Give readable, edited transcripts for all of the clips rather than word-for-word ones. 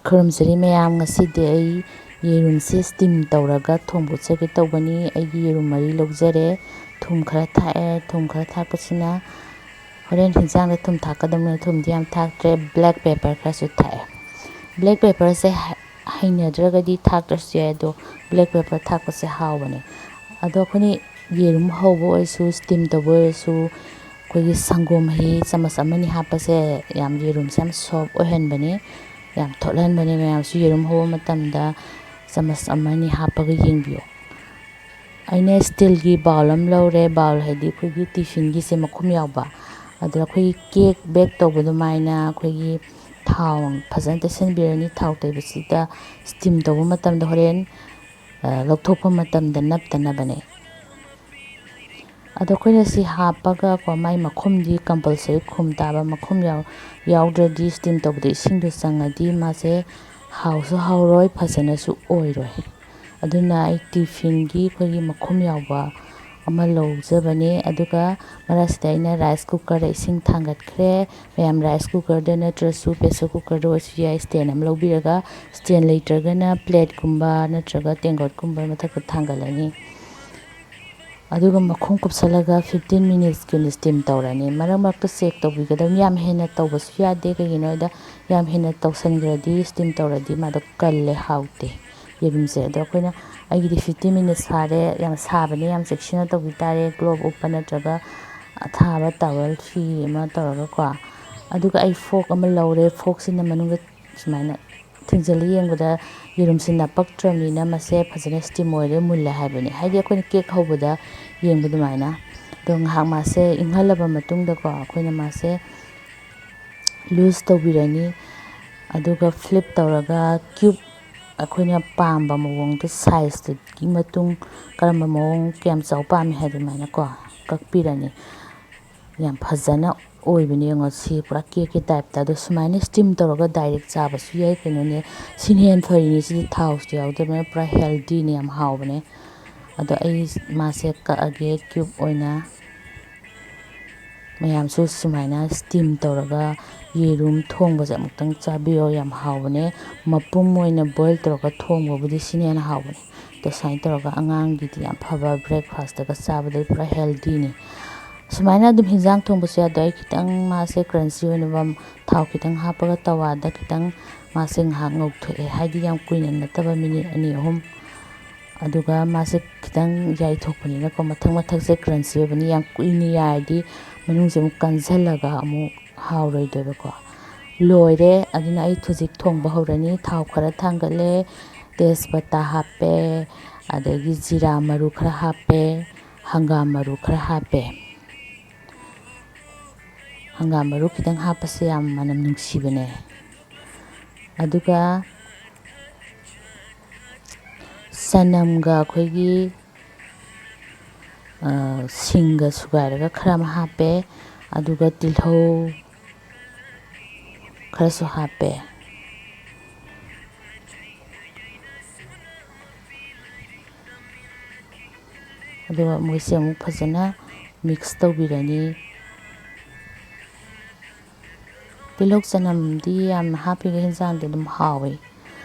ꯈꯨꯔꯨꯝꯖꯔꯤ ꯃꯌꯥꯝ, ꯉꯁꯤꯗꯤ ꯑꯩ ꯌꯦꯔꯨꯝꯁꯦ ꯁ꯭ꯇꯤꯝ ꯇꯧꯔꯒ ꯊꯣꯡꯗꯣꯛꯆꯒꯦ ꯇꯧꯕꯅꯤ꯫ ꯑꯩꯒꯤ ꯌꯦꯔꯨꯝ 3 ꯂꯧꯖꯔꯦ꯫ ꯊꯨꯝ ꯈꯔ ꯊꯥꯛꯑꯦ꯫ ꯊꯨꯝ ꯈꯔ ꯊꯥꯛꯄꯁꯤꯅ ꯍꯣꯔꯦꯟ ꯍꯤꯟꯖꯥꯡꯗ ꯊꯨꯝ ꯊꯥꯛꯀꯗꯕꯅꯤꯅ ꯊꯨꯝꯗꯤ ꯌꯥꯝ ꯊꯥꯛꯇ꯭ꯔꯦ꯫ ꯕ꯭ꯂꯦꯛ ꯄꯦꯄꯔ ꯈꯔꯁꯨ ꯊꯥꯛꯑꯦ꯫ ꯕ꯭ꯂꯦꯛ ꯄꯦꯄꯔꯁꯦ ꯍꯩꯅꯗ꯭ꯔꯒꯗꯤ ꯊꯥꯛꯇ꯭ꯔꯁꯨ ꯌꯥꯏ, ꯑꯗꯣ ꯕ꯭ꯂꯦꯛ ꯄꯦꯄꯔ ꯊꯥꯛꯄꯁꯦ ꯍꯥꯎꯕꯅꯦ꯫ ꯑꯗꯣ ꯑꯩꯈꯣꯏꯅ ꯌꯦꯔꯨꯝ ꯍꯧꯕ ꯑꯣꯏꯔꯁꯨ ꯁ꯭ꯇꯤꯝ ꯇꯧꯕ ꯑꯣꯏꯔꯁꯨ ꯑꯩꯈꯣꯏꯒꯤ ꯁꯪꯒꯣꯝ ꯃꯍꯤ ꯆꯥꯃꯁ 1-2 ꯍꯥꯞꯄꯁꯦ ꯌꯦꯔꯨꯝꯁꯦ ꯌꯥꯝ ꯁꯣꯐ ꯑꯣꯏꯍꯟꯕꯅꯤ, ꯌꯥꯝ ꯊꯣꯠꯍꯟꯕꯅꯤ꯫ ꯃꯌꯥꯝꯁꯨ ꯌꯦꯔꯨꯝ ꯍꯧꯕ ꯃꯇꯝꯗ ꯆꯥꯃꯁ 1-2 ꯍꯥꯞꯄꯒ ꯌꯦꯡꯕꯤꯌꯨ꯫ ꯑꯩꯅ ꯁ꯭ꯇꯤꯜꯒꯤ ꯕꯥꯎꯜ ꯑꯃ ꯂꯧꯔꯦ꯫ ꯕꯥꯎꯜ ꯍꯥꯏꯗꯤ ꯑꯩꯈꯣꯏꯒꯤ ꯇꯤꯐꯤꯟꯒꯤꯁꯦ ꯃꯈꯨꯝ ꯌꯥꯎꯕ, ꯑꯗꯨꯗ ꯑꯩꯈꯣꯏꯒꯤ ꯀꯦꯛ ꯕꯦꯛ ꯇꯧꯕ ꯑꯗꯨꯃꯥꯏꯅ ꯑꯩꯈꯣꯏꯒꯤ ꯊꯥꯎ ꯐꯖꯅ ꯇꯩꯁꯟꯕꯤꯔꯅꯤ꯫ ꯊꯥꯎ ꯇꯩꯕꯁꯤꯗ ꯁ꯭ꯇꯤꯝ ꯇꯧꯕ ꯃꯇꯝꯗ ꯍꯣꯔꯦꯟ ꯂꯧꯊꯣꯛꯄ ꯃꯇꯝꯗ ꯅꯞꯇꯅꯕꯅꯦ꯫ ꯑꯗꯣ ꯑꯩꯈꯣꯏꯅ ꯁꯤ ꯍꯥꯞꯄꯒꯀꯣ ꯃꯥꯏ ꯃꯈꯨꯝꯗꯤ ꯀꯝꯄꯜꯁꯔꯤ ꯈꯨꯝ ꯇꯥꯕ꯫ ꯃꯈꯨꯝ ꯌꯥꯎꯗ꯭ꯔꯗꯤ ꯁ꯭ꯇꯤꯝ ꯇꯧꯕꯗ ꯏꯁꯤꯡꯗꯣ ꯆꯪꯉꯗꯤ ꯃꯥꯁꯦ ꯍꯥꯎꯁꯨ ꯍꯥꯎꯔꯣꯏ, ꯐꯖꯅꯁꯨ ꯑꯣꯏꯔꯣꯏ꯫ ꯑꯗꯨꯅ ꯑꯩ ꯇꯤꯐꯤꯟꯒꯤ ꯑꯩꯈꯣꯏꯒꯤ ꯃꯈꯨꯝ ꯌꯥꯎꯕ ꯑꯃ ꯂꯧꯖꯕꯅꯦ꯫ ꯑꯗꯨꯒ ꯃꯔꯛꯁꯤꯗ ꯑꯩꯅ ꯔꯥꯏꯁ ꯀꯨꯀꯔꯗ ꯏꯁꯤꯡ ꯊꯥꯡꯒꯠꯈ꯭ꯔꯦ꯫ ꯃꯌꯥꯝ ꯔꯥꯏꯁ ꯀꯨꯀꯔꯗ ꯅꯠꯇ꯭ꯔꯁꯨ ꯄ꯭ꯔꯦꯁꯔ ꯀꯨꯀꯔꯗ ꯑꯣꯏꯔꯁꯨ ꯌꯥꯏ꯫ ꯁ꯭ꯇꯦꯟ ꯑꯃ ꯂꯧꯕꯤꯔꯒ, ꯁ꯭ꯇꯦꯟ ꯂꯩꯇ꯭ꯔꯒꯅ ꯄ꯭ꯂꯦꯠꯀꯨꯝꯕ ꯅꯠꯇ꯭ꯔꯒ ꯇꯦꯡꯀꯣꯠꯀꯨꯝꯕ ꯃꯊꯛꯇ ꯊꯥꯡꯒꯠꯂꯅꯤ꯫ ꯑꯗꯨꯒ ꯃꯈꯨꯝ ꯀꯨꯞꯁꯜꯂꯒ 15 ꯃꯤꯅꯤꯠꯁꯀꯤ ꯑꯣꯏꯅ ꯁ꯭ꯇꯤꯝ ꯇꯧꯔꯅꯤ꯫ ꯃꯔꯛ ꯃꯔꯛꯇ ꯆꯦꯛ ꯇꯧꯕꯤꯒꯗꯕꯅꯤ꯫ ꯌꯥꯝ ꯍꯦꯟꯅ ꯇꯧꯕꯁꯨ ꯌꯥꯗꯦ, ꯀꯩꯒꯤꯅꯣ ꯍꯥꯏꯗ ꯌꯥꯝ ꯍꯦꯟꯅ ꯇꯧꯁꯟꯈ꯭ꯔꯗꯤ ꯁ꯭ꯇꯤꯝ ꯇꯧꯔꯗꯤ ꯃꯥꯗꯣ ꯀꯜꯂꯦ, ꯍꯥꯎꯇꯦ ꯌꯦꯔꯨꯝꯁꯦ꯫ ꯑꯗꯣ ꯑꯩꯈꯣꯏꯅ ꯑꯩꯒꯤꯗꯤ 15 ꯃꯤꯅꯤꯠꯁ ꯐꯥꯔꯦ꯫ ꯌꯥꯝ ꯁꯥꯕꯅꯦ, ꯌꯥꯝ ꯆꯦꯛꯁꯤꯟꯅ ꯇꯧꯕꯤ ꯇꯥꯔꯦ꯫ ꯒ꯭ꯂꯣꯞ ꯎꯞꯄ ꯅꯠꯇ꯭ꯔꯒ ꯑꯊꯥꯕ ꯇꯥꯋꯦꯜ ꯐꯤ ꯑꯃ ꯇꯧꯔꯒꯀꯣ꯫ ꯑꯗꯨꯒ ꯑꯩ ꯐꯣꯛ ꯑꯃ ꯂꯧꯔꯦ꯫ ꯐꯣꯛꯁꯤꯅ ꯃꯅꯨꯡꯗ ꯁꯨꯃꯥꯏꯅ ꯊꯤꯡꯖꯤꯜꯂ ꯌꯦꯡꯕꯗ ꯌꯦꯔꯨꯝꯁꯤ ꯅꯞꯄꯛꯇ꯭ꯔꯕꯅꯤꯅ ꯃꯁꯦ ꯐꯖꯅ ꯁ꯭ꯇꯤꯝ ꯑꯣꯏꯔꯦ, ꯃꯨꯜꯂꯦ ꯍꯥꯏꯕꯅꯤ, ꯍꯥꯏꯗꯤ ꯑꯩꯈꯣꯏꯅ ꯀꯦꯛ ꯍꯧꯕꯗ ꯌꯦꯡꯕ ꯑꯗꯨꯃꯥꯏꯅ꯫ ꯑꯗꯣ ꯉꯥꯏꯍꯥꯛ ꯃꯥꯁꯦ ꯏꯪꯍꯜꯂꯕ ꯃꯇꯨꯡꯗꯀꯣ ꯑꯩꯈꯣꯏꯅ ꯃꯥꯁꯦ ꯂꯨꯖ ꯇꯧꯕꯤꯔꯅꯤ꯫ ꯑꯗꯨꯒ ꯐ꯭ꯂꯤꯞ ꯇꯧꯔꯒ ꯀ꯭ꯌꯨꯕ ꯑꯩꯈꯣꯏꯅ ꯄꯥꯝꯕ ꯃꯑꯣꯡꯗ ꯁꯥꯏꯖꯇꯨꯒꯤ ꯃꯇꯨꯡ ꯀꯔꯝꯕ ꯃꯑꯣꯡ ꯀꯌꯥꯝ ꯆꯥꯎ ꯄꯥꯝꯃꯤ ꯍꯥꯏꯗꯨꯃꯥꯏꯅꯀꯣ ꯀꯛꯄꯤꯔꯅꯤ꯫ ꯌꯥꯝ ꯐꯖꯅ ꯑꯣꯏꯕꯅꯦ ꯌꯦꯡꯉꯣ, ꯁꯤ ꯄꯨꯔꯥ ꯀꯦꯛꯀꯤ ꯇꯥꯏꯞꯇ꯫ ꯑꯗꯣ ꯁꯨꯃꯥꯏꯅ ꯁ꯭ꯇꯤꯝ ꯇꯧꯔꯒ ꯗꯥꯏꯔꯦꯛ ꯆꯥꯕꯁꯨ ꯌꯥꯏ, ꯀꯩꯅꯣꯅꯦ ꯁꯤꯅ ꯍꯦꯟꯅ ꯐꯔꯤꯅꯤ꯫ ꯁꯤꯗꯤ ꯊꯥꯎꯁꯨ ꯌꯥꯎꯗꯕꯅꯤꯅ ꯄꯨꯔꯥ ꯍꯦꯜꯗꯤꯅꯦ, ꯌꯥꯝ ꯍꯥꯎꯕꯅꯦ꯫ ꯑꯗꯣ ꯑꯩ ꯃꯥꯁꯦ ꯀꯛꯑꯒꯦ ꯀ꯭ꯌꯨꯕ ꯑꯣꯏꯅ꯫ ꯃꯌꯥꯝꯁꯨ ꯁꯨꯃꯥꯏꯅ ꯁ꯭ꯇꯤꯝ ꯇꯧꯔꯒ ꯌꯦꯔꯨꯝ ꯊꯣꯡꯕꯁꯦ ꯑꯃꯨꯛꯇꯪ ꯆꯥꯕꯤꯌꯣ, ꯌꯥꯝ ꯍꯥꯎꯕꯅꯦ꯫ ꯃꯄꯨꯝ ꯑꯣꯏꯅ ꯕꯣꯏꯜ ꯇꯧꯔꯒ ꯊꯣꯡꯕꯕꯨꯗꯤ ꯁꯤꯅ ꯍꯦꯟꯅ ꯍꯥꯎꯕꯅꯦ꯫ ꯑꯗꯣ ꯁꯨꯃꯥꯏꯅ ꯇꯧꯔꯒ ꯑꯉꯥꯡꯒꯤꯗꯤ ꯌꯥꯝ ꯐꯕ, ꯕ꯭ꯔꯦꯛꯐꯥꯁꯇꯒ ꯆꯥꯕꯗ ꯄꯨꯔꯥ ꯍꯦꯜꯗꯤꯅꯤ꯫ ꯁꯨꯃꯥꯏꯅ ꯑꯗꯨꯝ ꯍꯤꯟꯖꯥꯡ ꯊꯣꯡꯕꯁꯨ ꯌꯥꯗꯣ ꯑꯩ ꯈꯤꯇꯪ ꯃꯥꯁꯦ ꯀ꯭ꯔꯟꯆꯤ ꯑꯣꯏꯅꯕ ꯊꯥꯎ ꯈꯤꯇꯪ ꯍꯥꯞꯄꯒ ꯇꯋꯥꯗ ꯈꯤꯇꯪ ꯃꯥꯁꯦ ꯉꯥꯏꯍꯥꯛ ꯉꯧꯊꯣꯛꯑꯦ, ꯍꯥꯏꯗꯤ ꯌꯥꯝ ꯀꯨꯏꯅ ꯅꯠꯇꯕ ꯃꯤꯅꯤꯠ 2-3꯫ ꯑꯗꯨꯒ ꯃꯥꯁꯦ ꯈꯤꯇꯪ ꯌꯥꯏꯊꯣꯛꯄꯅꯤꯅꯀꯣ ꯃꯊꯛꯁꯦ ꯀ꯭ꯔꯟꯆꯤ ꯑꯣꯏꯕꯅꯤ꯫ ꯌꯥꯝ ꯀꯨꯏꯅ ꯌꯥꯏꯔꯗꯤ ꯃꯅꯨꯡꯁꯦ ꯑꯃꯨꯛ ꯀꯟꯁꯤꯜꯂꯒ ꯑꯃꯨꯛ ꯍꯥꯎꯔꯣꯏꯗꯣꯏꯕꯀꯣ꯫ ꯂꯣꯏꯔꯦ꯫ ꯑꯗꯨꯅ ꯑꯩ ꯍꯧꯖꯤꯛ ꯊꯣꯡꯕ ꯍꯧꯔꯅꯤ꯫ ꯊꯥꯎ ꯈꯔ ꯊꯥꯡꯒꯠꯂꯦ, ꯇꯦꯖꯄꯇꯥ ꯍꯥꯞꯄꯦ, ꯑꯗꯒꯤ ꯖꯤꯔꯥ ꯃꯔꯨ ꯈꯔ ꯍꯥꯞꯄꯦ, ꯍꯪꯒꯥꯝ ꯃꯔꯨ ꯈꯔ ꯍꯥꯞꯄꯦ꯫ ꯍꯪꯒꯥꯝ ꯃꯔꯨ ꯈꯤꯇꯪ ꯍꯥꯞꯄꯁꯦ ꯌꯥꯝ ꯃꯅꯝ ꯅꯨꯡꯁꯤꯕꯅꯦ꯫ ꯑꯗꯨꯒ ꯆꯅꯝꯒ ꯑꯩꯈꯣꯏꯒꯤ ꯁꯤꯡꯒ ꯁꯨꯒꯥꯏꯔꯒ ꯈꯔ ꯑꯃ ꯍꯥꯞꯄꯦ꯫ ꯑꯗꯨꯒ ꯇꯤꯜꯍꯧ ꯈꯔꯁꯨ ꯍꯥꯞꯄꯦ꯫ ꯑꯗꯨꯒ ꯃꯣꯏꯁꯦ ꯑꯃꯨꯛ ꯐꯖꯅ ꯃꯤꯛꯁ ꯇꯧꯕꯤꯔꯅꯤ꯫ ꯇꯤꯜꯍꯧ ꯆꯅꯝꯗꯤ ꯌꯥꯝꯅ ꯍꯥꯞꯄꯤꯈꯩ ꯍꯦꯟꯖꯥꯡꯗꯤ ꯑꯗꯨꯝ ꯍꯥꯎꯋꯤ꯫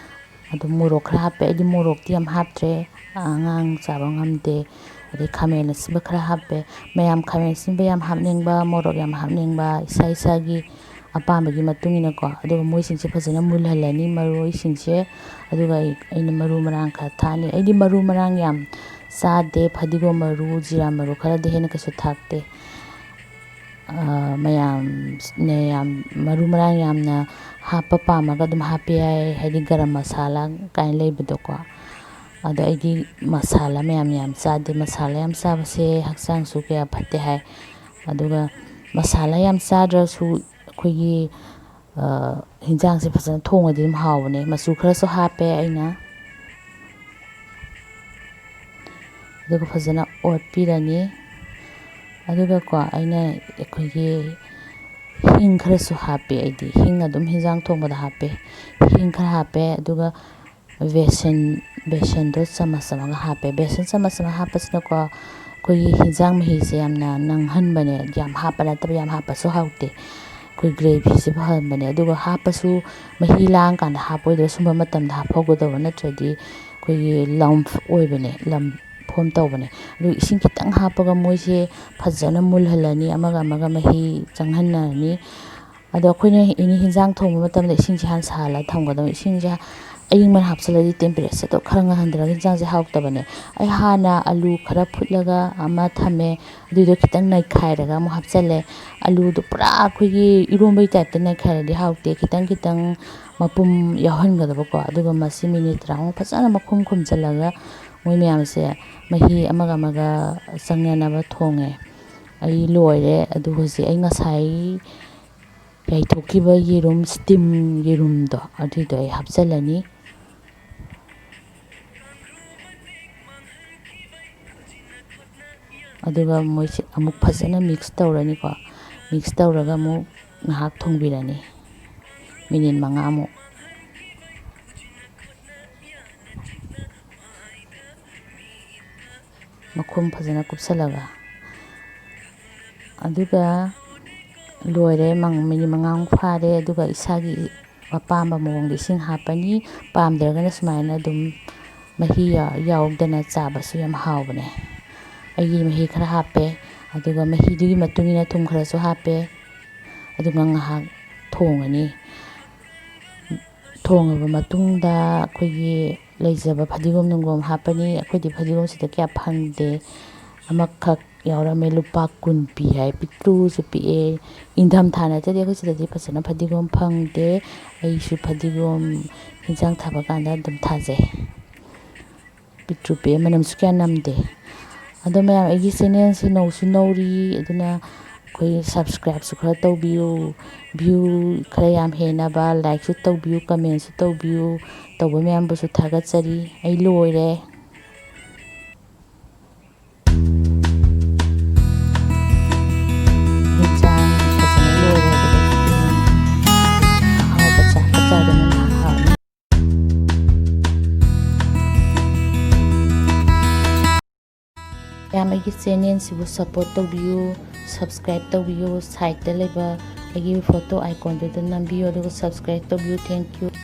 ꯑꯗꯨ ꯃꯣꯔꯣꯛ ꯈꯔ ꯍꯥꯞꯄꯦ꯫ ꯑꯩꯗꯤ ꯃꯣꯔꯣꯛꯇꯤ ꯌꯥꯝ ꯍꯥꯞꯇ꯭ꯔꯦ, ꯑꯉꯥꯡ ꯆꯥꯕ ꯉꯝꯗꯦ꯫ ꯑꯗꯩ ꯈꯥꯃꯦꯟ ꯑꯁꯤꯟꯕ ꯈꯔ ꯍꯥꯞꯄꯦ꯫ ꯃꯌꯥꯝ ꯈꯥꯃꯦꯟ ꯑꯁꯤꯟꯕ ꯌꯥꯝ ꯍꯥꯞꯅꯤꯡꯕ, ꯃꯣꯔꯣꯛ ꯌꯥꯝ ꯍꯥꯞꯅꯤꯡꯕ ꯏꯁꯥ ꯏꯁꯥꯒꯤ ꯑꯄꯥꯝꯕꯒꯤ ꯃꯇꯨꯡ ꯏꯟꯅꯀꯣ꯫ ꯑꯗꯨꯒ ꯃꯣꯏꯁꯤꯡꯁꯦ ꯐꯖꯅ ꯃꯨꯜꯍꯜꯂꯅꯤ, ꯃꯔꯣꯏꯁꯤꯡꯁꯦ꯫ ꯑꯗꯨꯒ ꯑꯩꯅ ꯃꯔꯨ ꯃꯔꯥꯡ ꯈꯔ ꯊꯥꯛꯑꯅꯤ꯫ ꯑꯩꯗꯤ ꯃꯔꯨ ꯃꯔꯥꯡ ꯌꯥꯝ ꯆꯥꯗꯦ, ꯐꯗꯤꯒꯣꯝ ꯃꯔꯨ, ꯖꯤꯔꯥ ꯃꯔꯨ ꯈꯔꯗꯤ ꯍꯦꯟꯅ ꯀꯩꯁꯨ ꯊꯥꯛꯇꯦ꯫ ꯃꯌꯥꯝꯅ ꯌꯥꯝ ꯃꯔꯨ ꯃꯔꯥꯡ ꯌꯥꯝꯅ ꯍꯥꯞꯄ ꯄꯥꯝꯃꯒ ꯑꯗꯨꯝ ꯍꯥꯞꯄ ꯌꯥꯏ, ꯍꯥꯏꯗꯤ ꯒꯔꯝ ꯃꯁꯥꯂꯥ ꯀꯥꯏꯅ ꯂꯩꯕꯗꯣꯀꯣ꯫ ꯑꯗꯣ ꯑꯩꯗꯤ ꯃꯁꯥꯂꯥ ꯃꯌꯥꯝ ꯆꯥꯗꯦ꯫ ꯃꯁꯥꯂꯥ ꯌꯥꯝ ꯆꯥꯕꯁꯦ ꯍꯛꯆꯥꯡꯁꯨ ꯀꯌꯥ ꯐꯠꯇꯦ ꯍꯥꯏ꯫ ꯑꯗꯨꯒ ꯃꯁꯥꯂꯥ ꯌꯥꯝ ꯆꯥꯗ꯭ꯔꯁꯨ ꯑꯩꯈꯣꯏꯒꯤ ꯍꯤꯟꯖꯥꯡꯁꯦ ꯐꯖꯅ ꯊꯣꯡꯉꯗꯤ ꯑꯗꯨꯝ ꯍꯥꯎꯕꯅꯦ꯫ ꯃꯆꯨ ꯈꯔꯁꯨ ꯍꯥꯞꯄꯦ ꯑꯩꯅ꯫ ꯑꯗꯨꯒ ꯐꯖꯅ ꯑꯣꯠꯄꯤꯔꯅꯤ꯫ ꯑꯗꯨꯒꯀꯣ ꯑꯩꯅ ꯑꯩꯈꯣꯏꯒꯤ ꯍꯤꯡ ꯈꯔꯁꯨ ꯍꯥꯞꯄꯦ꯫ ꯑꯩꯗꯤ ꯍꯤꯡ ꯑꯗꯨꯝ ꯍꯤꯟꯖꯥꯡ ꯊꯣꯡꯕꯗ ꯍꯥꯞꯄꯦ꯫ ꯍꯤꯡ ꯈꯔ ꯍꯥꯞꯄꯦ꯫ ꯑꯗꯨꯒ ꯕꯦꯁꯟꯗꯣ ꯆꯥꯃꯁ ꯑꯃꯒ ꯍꯥꯞꯄꯦ꯫ ꯕꯦꯁꯟ ꯆꯥꯃꯁ ꯑꯃ ꯍꯥꯞꯄꯁꯤꯅꯀꯣ ꯑꯩꯈꯣꯏꯒꯤ ꯍꯤꯟꯖꯥꯡ ꯃꯍꯤꯁꯦ ꯌꯥꯝꯅ ꯅꯪꯍꯟꯕꯅꯦ꯫ ꯌꯥꯝ ꯍꯥꯞꯄ ꯅꯠꯇꯕ, ꯌꯥꯝ ꯍꯥꯞꯄꯁꯨ ꯍꯥꯎꯇꯦ꯫ ꯑꯩꯈꯣꯏ ꯒ꯭ꯔꯦꯚꯤꯁꯦ ꯐꯍꯟꯕꯅꯦ ꯑꯗꯨꯒ ꯍꯥꯞꯄꯁꯨ ꯃꯍꯤ ꯂꯥꯡꯀꯥꯟꯗ ꯍꯥꯞꯄꯣꯏꯗꯕ ꯁꯨꯝꯕ ꯃꯇꯝꯗ ꯍꯥꯞꯍꯧꯒꯗꯕ ꯅꯠꯇ꯭ꯔꯗꯤ ꯑꯩꯈꯣꯏꯒꯤ ꯂꯝꯐ ꯑꯣꯏꯕꯅꯦ ꯂꯝ ꯐꯣꯝ ꯇꯧꯕꯅꯦ ꯑꯗꯨꯒ ꯏꯁꯤꯡ ꯈꯤꯇꯪ ꯍꯥꯞꯄꯒ ꯃꯣꯏꯁꯦ ꯐꯖꯅ ꯃꯨꯜꯍꯜꯂꯅꯤ ꯑꯃꯒ ꯑꯃꯒ ꯃꯍꯤ ꯆꯪꯍꯟꯅꯔꯅꯤ ꯑꯗꯣ ꯑꯩꯈꯣꯏꯅ ꯑꯦꯅꯤ ꯍꯦꯟꯖꯥꯡ ꯊꯣꯡꯕ ꯃꯇꯝꯗ ꯏꯁꯤꯡꯁꯦ ꯍꯥꯟꯅ ꯁꯥꯍꯜꯂꯒ ꯊꯝꯒꯗꯕꯅꯤ ꯏꯁꯤꯡꯁꯦ ꯑꯌꯤꯡꯕ ꯍꯥꯞꯆꯤꯜꯂꯗꯤ ꯇꯦꯝꯄꯔꯦꯆꯔꯗꯣ ꯈꯔ ꯉꯍꯟꯗꯔꯒ ꯍꯦꯟꯖꯥꯡꯁꯦ ꯍꯥꯎꯇꯕꯅꯦ ꯑꯩ ꯍꯥꯟꯅ ꯑꯂꯨ ꯈꯔ ꯐꯨꯠꯂꯒ ꯑꯃ ꯊꯝꯃꯦ ꯑꯗꯨꯏꯗꯣ ꯈꯤꯇꯪ ꯅꯩꯈꯥꯏꯔꯒ ꯑꯃꯨꯛ ꯍꯥꯞꯆꯜꯂꯦ ꯑꯂꯨꯗꯣ ꯄꯨꯔꯥ ꯑꯩꯈꯣꯏꯒꯤ ꯏꯔꯣꯝꯕꯒꯤ ꯇꯥꯏꯞꯇ ꯅꯩꯈꯥꯏꯔꯗꯤ ꯍꯥꯎꯇꯦ ꯈꯤꯇꯪ ꯈꯤꯇꯪ ꯃꯄꯨꯝ ꯌꯥꯎꯍꯟꯒꯗꯕꯀꯣ ꯑꯗꯨꯒ ꯃꯁꯤ ꯃꯤꯅꯤꯠ 30 ꯐꯖꯅ ꯃꯈꯨꯝ ꯈꯨꯝꯖꯤꯜꯂꯒ ꯃꯣꯏ ꯃꯌꯥꯝꯁꯦ ꯃꯍꯤ ꯑꯃꯒ ꯑꯃꯒ ꯆꯪꯅꯅꯕ ꯊꯣꯡꯉꯦ ꯑꯩ ꯂꯣꯏꯔꯦ ꯑꯗꯨ ꯍꯧꯖꯤꯛ ꯑꯩ ꯉꯁꯥꯏ ꯌꯥꯏꯊꯣꯛꯈꯤꯕ ꯌꯦꯔꯨꯝ ꯁ꯭ꯇꯤꯝ ꯌꯦꯔꯨꯝꯗꯣ ꯑꯗꯨꯏꯗꯣ ꯑꯩ ꯍꯥꯞꯆꯤꯜꯂꯅꯤ ꯑꯗꯨꯒ ꯃꯣꯏꯁꯦ ꯑꯃꯨꯛ ꯐꯖꯅ ꯃꯤꯛꯁ ꯇꯧꯔꯅꯤꯀꯣ ꯃꯤꯛꯁ ꯇꯧꯔꯒ ꯑꯃꯨꯛ ꯉꯥꯏꯍꯥꯛ ꯊꯣꯡꯕꯤꯔꯅꯤ ꯃꯤꯅꯤꯠ 5ꯃꯨꯛ ꯃꯈꯨꯝ ꯐꯖꯅ ꯀꯨꯞꯁꯜꯂꯒ ꯑꯗꯨꯒ ꯂꯣꯏꯔꯦ ꯃꯤꯅꯤꯠ 5ꯃꯨꯛ ꯐꯥꯔꯦ ꯑꯗꯨꯒ ꯏꯁꯥꯒꯤ ꯑꯄꯥꯝꯕ ꯃꯑꯣꯡꯗ ꯏꯁꯤꯡ ꯍꯥꯞꯄꯅꯤ ꯄꯥꯝꯗ꯭ꯔꯒꯅ ꯁꯨꯃꯥꯏꯅ ꯑꯗꯨꯝ ꯃꯍꯤ ꯌꯥꯎꯗꯅ ꯆꯥꯕꯁꯨ ꯌꯥꯝ ꯍꯥꯎꯕꯅꯦ ꯑꯩꯒꯤ ꯃꯍꯤ ꯈꯔ ꯍꯥꯞꯄꯦ ꯑꯗꯨꯒ ꯃꯍꯤꯗꯨꯒꯤ ꯃꯇꯨꯡ ꯏꯟꯅ ꯊꯨꯝ ꯈꯔꯁꯨ ꯍꯥꯞꯄꯦ ꯑꯗꯨꯒ ꯉꯥꯏꯍꯥꯛ ꯊꯣꯡꯉꯅꯤ ꯊꯣꯡꯉꯕ ꯃꯇꯨꯡꯗ ꯑꯩꯈꯣꯏꯒꯤ ꯂꯩꯖꯕ ꯐꯗꯤꯒꯣꯝ ꯅꯨꯡꯒꯣꯝ ꯍꯥꯞꯄꯅꯤ ꯑꯩꯈꯣꯏꯗꯤ ꯐꯗꯤꯒꯣꯝꯁꯤꯗ ꯀꯌꯥ ꯐꯪꯗꯦ ꯑꯃꯈꯛ ꯌꯥꯎꯔꯝꯃꯦ ꯂꯨꯄꯥ 10 ꯄꯤ ꯍꯥꯏ ꯄꯤꯛꯇ꯭ꯔꯨꯁꯨ ꯄꯤꯛꯑꯦ ꯏꯪꯊꯝꯊꯥ ꯅꯠꯇ꯭ꯔꯗꯤ ꯑꯩꯈꯣই ꯁꯤꯗꯗꯤ ꯐꯖꯅ ꯐꯗꯤꯒꯣꯝ ꯐꯪꯗꯦ ꯑꯩꯁꯨ ꯐꯗꯤꯒꯣꯝ ꯌꯦꯟꯖꯥꯡ ꯊꯥꯕ ꯀꯥꯟꯗ ꯑꯗꯨꯝ ꯊꯥꯖꯩ ꯄꯤꯛꯇ꯭ꯔꯨ ꯄꯤꯛꯑꯦ ꯃꯅꯝꯁꯨ ꯀꯌꯥ ꯅꯝꯗꯦ ꯑꯗꯣ ꯃꯌꯥꯝ ꯑꯩꯒꯤ ꯆꯦꯅꯦꯜꯁꯦ ꯅꯧꯁꯨ ꯅꯧꯔꯤ ꯑꯗꯨꯅ ꯑꯩꯈꯣꯏ ꯁꯕꯁꯀ꯭ꯔꯥꯏꯕꯁꯨ ꯈꯔ ꯇꯧꯕꯤꯌꯨ ꯚ꯭ꯌꯨ ꯈꯔ ꯌꯥꯝ ꯍꯦꯟꯅꯕ ꯂꯥꯏꯛꯁꯨ ꯇꯧꯕꯤꯌꯨ ꯀꯃꯦꯟꯁꯨ ꯇꯧꯕꯤꯌꯨ ꯇꯧꯕ ꯃꯌꯥꯝꯕꯨꯁꯨ ꯊꯥꯒꯠꯆꯔꯤ ꯑꯩ ꯂꯣꯏꯔꯦ ꯌꯦꯟꯁꯥꯡ ꯐꯖꯅ ꯂꯣꯏꯔꯦ ꯑꯗꯨꯒ ꯑꯍꯥꯎꯕ ꯆꯥꯛꯀ ꯆꯥꯗꯅ ꯉꯥꯏꯍꯥꯛ ꯃꯌꯥꯝ ꯑꯩꯒꯤ ꯆꯦꯅꯦꯜꯁꯤꯕꯨ ꯁꯞꯄꯣꯔꯠ ꯇꯧꯕꯤꯌꯨ ꯁꯕꯁꯀ꯭ꯔꯥꯏꯕ ꯇꯧꯕꯤꯌꯨ ꯁꯥꯏꯠꯇ ꯂꯩꯕ ꯑꯩꯒꯤ ꯐꯣꯇꯣ ꯑꯥꯏꯀꯣꯟꯗꯨꯗ ꯅꯝꯕꯤꯌꯨ ꯑꯗꯨꯒ ꯁꯕꯁꯀ꯭ꯔꯥꯏꯕ ꯇꯧꯕꯤꯌꯨ ꯊꯦꯡꯛ ꯌꯨ